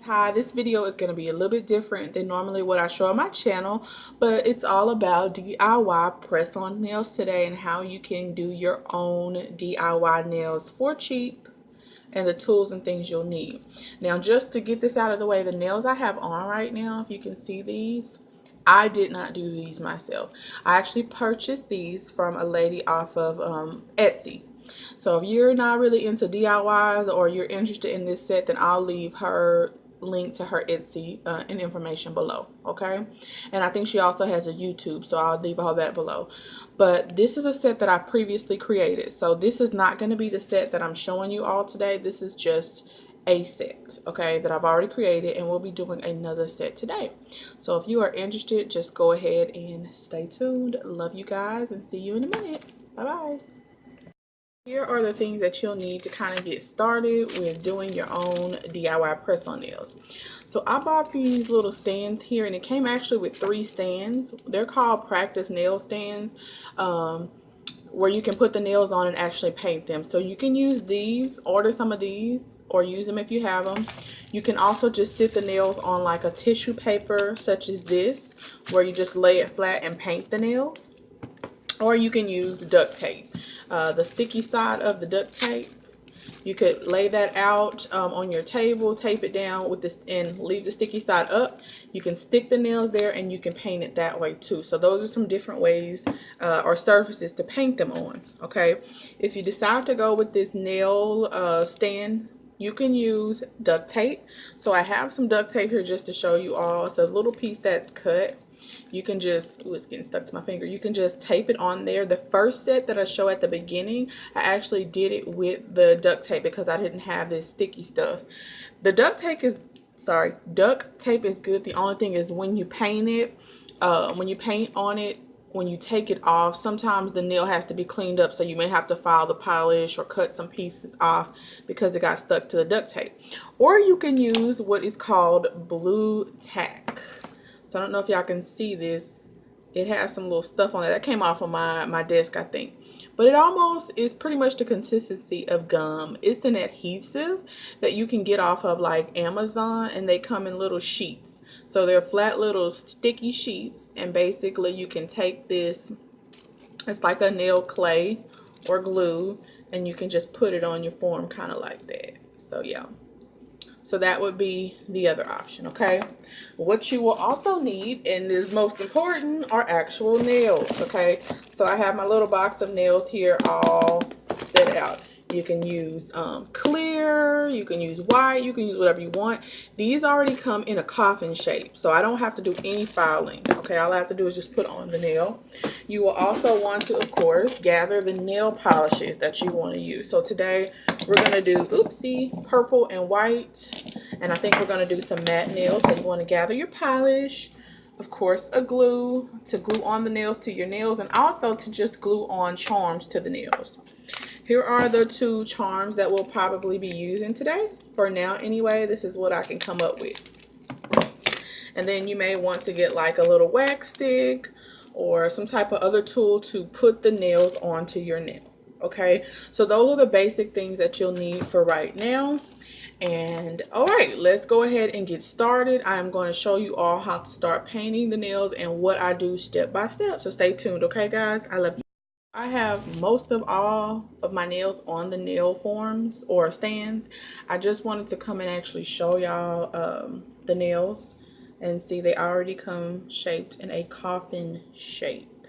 Hi, this video is going to be a little bit different than normally what I show on my channel, but it's all about DIY press-on nails today and how you can do your own DIY nails for cheap and the tools and things you'll need. Now, just to get this out of the way, the nails I have on right now, if you can see these, I did not do these myself. I actually purchased these from a lady off of Etsy. So if you're not really into DIYs or you're interested in this set, then I'll leave her link to her Etsy and information below, okay? And I think she also has a YouTube, so I'll leave all that below. But this is a set that I previously created. So this is not going to be the set that I'm showing you all today. This is just a set, okay, that I've already created, and we'll be doing another set today. So if you are interested, just go ahead and stay tuned. Love you guys and see you in a minute. Bye-bye. Here are the things that you'll need to kind of get started with doing your own DIY press-on nails. So I bought these little stands here, and it came actually with 3 stands. They're called practice nail stands, where you can put the nails on and actually paint them. So you can use these, order some of these, or use them if you have them. You can also just sit the nails on like a tissue paper such as this, where you just lay it flat and paint the nails. Or you can use duct tape. The sticky side of the duct tape, you could lay that out on your table, tape it down with this, and leave the sticky side up. You can stick the nails there and you can paint it that way too. So those are some different ways or surfaces to paint them on, okay? If you decide to go with this nail stand, you can use duct tape. So I have some duct tape here just to show you all. It's a little piece that's cut. You can just, ooh, it's getting stuck to my finger. You can just tape it on there. The first set that I show at the beginning, I actually did it with the duct tape because I didn't have this sticky stuff. The duct tape is, duct tape is good. The only thing is when you paint it, when you paint on it, when you take it off, sometimes the nail has to be cleaned up, so you may have to file the polish or cut some pieces off because it got stuck to the duct tape. Or you can use what is called Blue Tac. So I don't know if y'all can see this. It has some little stuff on it. That came off of my desk, I think. But it almost is pretty much the consistency of gum. It's an adhesive that you can get off of like Amazon, and they come in little sheets. So they're flat little sticky sheets, and basically you can take this, it's like a nail clay or glue, and you can just put it on your form kind of like that. So yeah. So that would be the other option, okay? What you will also need, and is most important, are actual nails, okay? So I have my little box of nails here all set out. You can use clear, you can use white, you can use whatever you want. These already come in a coffin shape, so I don't have to do any filing, okay? All I have to do is just put on the nail. You will also want to, of course, gather the nail polishes that you want to use. So today we're going to do, oopsie, purple and white, and I think we're going to do some matte nails. So you want to gather your polish, of course, a glue to glue on the nails to your nails, and also to just glue on charms to the nails. Here are the 2 charms that we'll probably be using today. For now anyway, this is what I can come up with. And then you may want to get like a little wax stick or some type of other tool to put the nails onto your nail. Okay, so those are the basic things that you'll need for right now. And all right, let's go ahead and get started. I am going to show you all how to start painting the nails and what I do step by step. So stay tuned, okay guys? I love you. I have most of all of my nails on the nail forms or stands. I just wanted to come and actually show y'all the nails, and see they already come shaped in a coffin shape.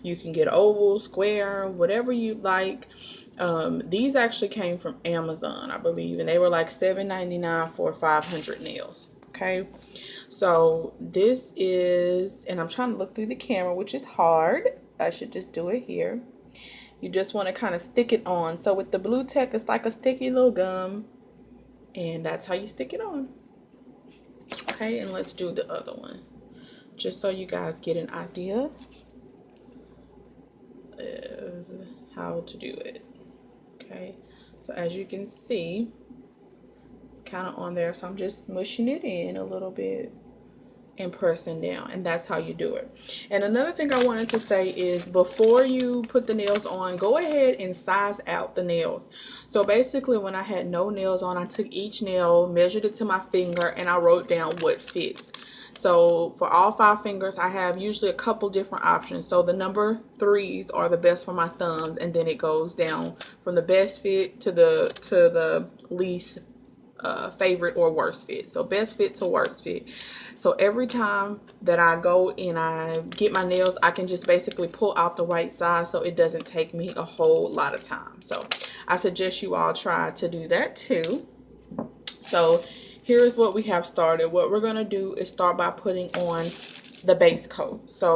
You can get oval, square, whatever you like. These actually came from Amazon, I believe, and they were like $7.99 for 500 nails. Okay, so this is, and I'm trying to look through the camera, which is hard. I should just do it here. You just want to kind of stick it on. So with the Blue Tac, it's like a sticky little gum, and that's how you stick it on. Okay, and let's do the other one, just so you guys get an idea of how to do it. Okay, so as you can see, it's kind of on there, so I'm just smushing it in a little bit, and pressing down, and that's how you do it. And another thing I wanted to say is, before you put the nails on, go ahead and size out the nails. So basically, when I had no nails on, I took each nail, measured it to my finger, and I wrote down what fits. So for all 5 fingers, I have usually a couple different options. So the number 3s are the best for my thumbs, and then it goes down from the best fit to the least favorite or worst fit. So best fit to worst fit. So every time that I go and I get my nails, I can just basically pull out the right size, so it doesn't take me a whole lot of time. So I suggest you all try to do that too. So here's what we have started. What we're going to do is start by putting on the base coat. So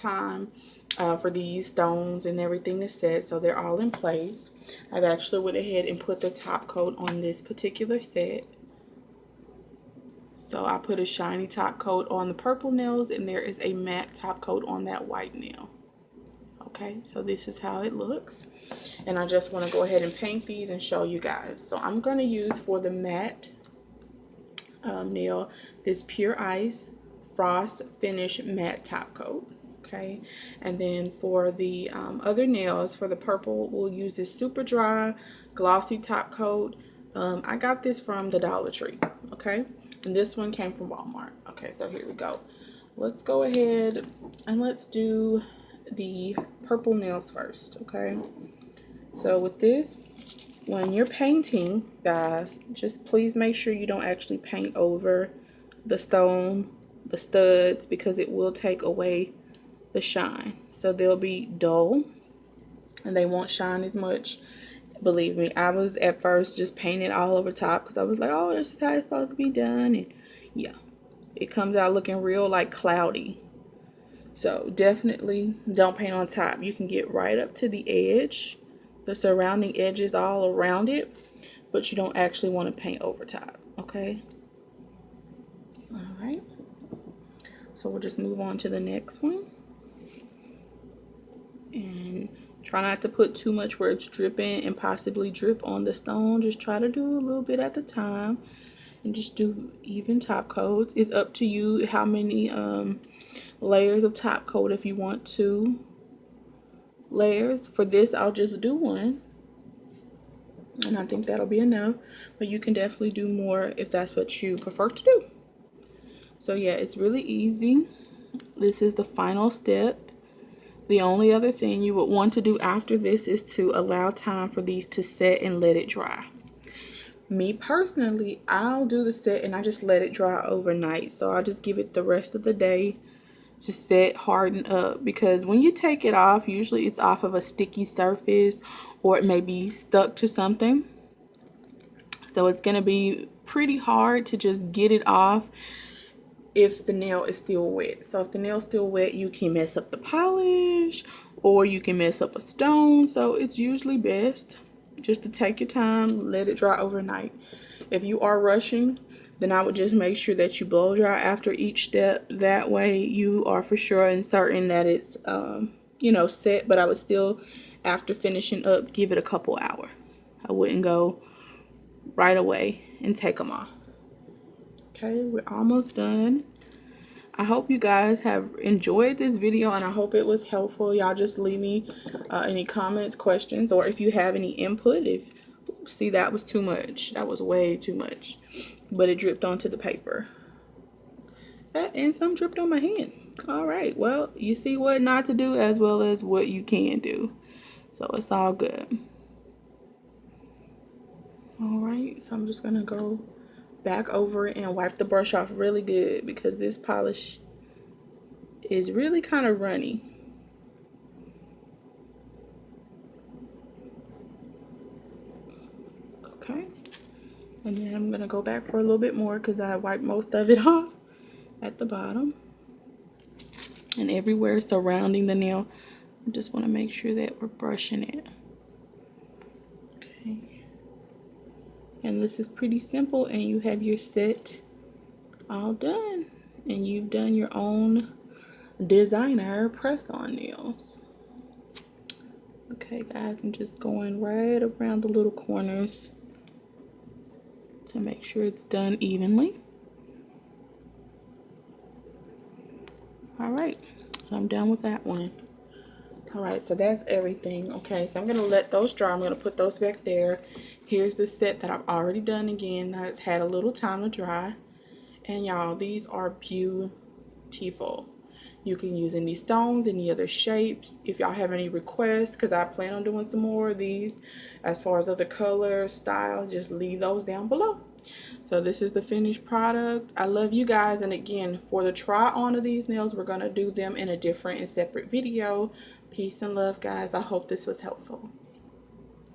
time for these stones and everything to set, so they're all in place. I've actually went ahead and put the top coat on this particular set. So I put a shiny top coat on the purple nails, and there is a matte top coat on that white nail. Okay, so this is how it looks. And I just want to go ahead and paint these and show you guys. So I'm going to use for the matte nail this Pure Ice Frost Finish Matte Top Coat. Okay, and then for the other nails, for the purple, we'll use this Super Dry Glossy Top Coat. I got this from the Dollar Tree. Okay, and this one came from Walmart. Okay, so here we go. Let's go ahead and let's do the purple nails first. Okay, so with this, when you're painting, guys, just please make sure you don't actually paint over the stone, the studs, because it will take away the shine. So they'll be dull and they won't shine as much. Believe me, I was at first just painting all over top because I was like, oh, this is how it's supposed to be done. And yeah, it comes out looking real like cloudy. So definitely don't paint on top. You can get right up to the edge, the surrounding edges all around it, but you don't actually want to paint over top. Okay, all right, so we'll just move on to the next one. And try not to put too much where it's dripping and possibly drip on the stone. Just try to do a little bit at a time and just do even top coats. It's up to you how many layers of top coat. If you want 2 layers, for this I'll just do 1, and I think that'll be enough, but you can definitely do more if that's what you prefer to do. So yeah, it's really easy. This is the final step. The only other thing you would want to do after this is to allow time for these to set and let it dry. Me personally, I'll do the set and I just let it dry overnight. So I'll just give it the rest of the day to set, harden up, because when you take it off, usually it's off of a sticky surface or it may be stuck to something. So it's going to be pretty hard to just get it off if the nail is still wet. So if the nail's still wet, you can mess up the polish or you can mess up a stone. So it's usually best just to take your time, let it dry overnight. If you are rushing, then I would just make sure that you blow dry after each step. That way you are for sure and certain that it's you know, set. But I would still, after finishing up, give it a couple hours. I wouldn't go right away and take them off. Okay, we're almost done. I hope you guys have enjoyed this video and I hope it was helpful. Y'all just leave me any comments, questions, or if you have any input. If, see, that was too much. That was way too much. But it dripped onto the paper. And some dripped on my hand. All right, well, you see what not to do as well as what you can do. So it's all good. All right, so I'm just going to go back over it and wipe the brush off really good because this polish is really kind of runny. Okay, and then I'm gonna go back for a little bit more because I wiped most of it off at the bottom and everywhere surrounding the nail. I just want to make sure that we're brushing it. Okay. And this is pretty simple, and you have your set all done. And you've done your own designer press-on nails. Okay, guys, I'm just going right around the little corners to make sure it's done evenly. All right, I'm done with that one. All right, so that's everything. Okay, so I'm gonna let those dry. I'm gonna put those back there. Here's the set that I've already done again. That's had a little time to dry. And y'all, these are beautiful. You can use any stones, any other shapes. If y'all have any requests, because I plan on doing some more of these as far as other colors, styles, just leave those down below. So this is the finished product. I love you guys. And again, for the try on of these nails, we're going to do them in a different and separate video. Peace and love, guys. I hope this was helpful.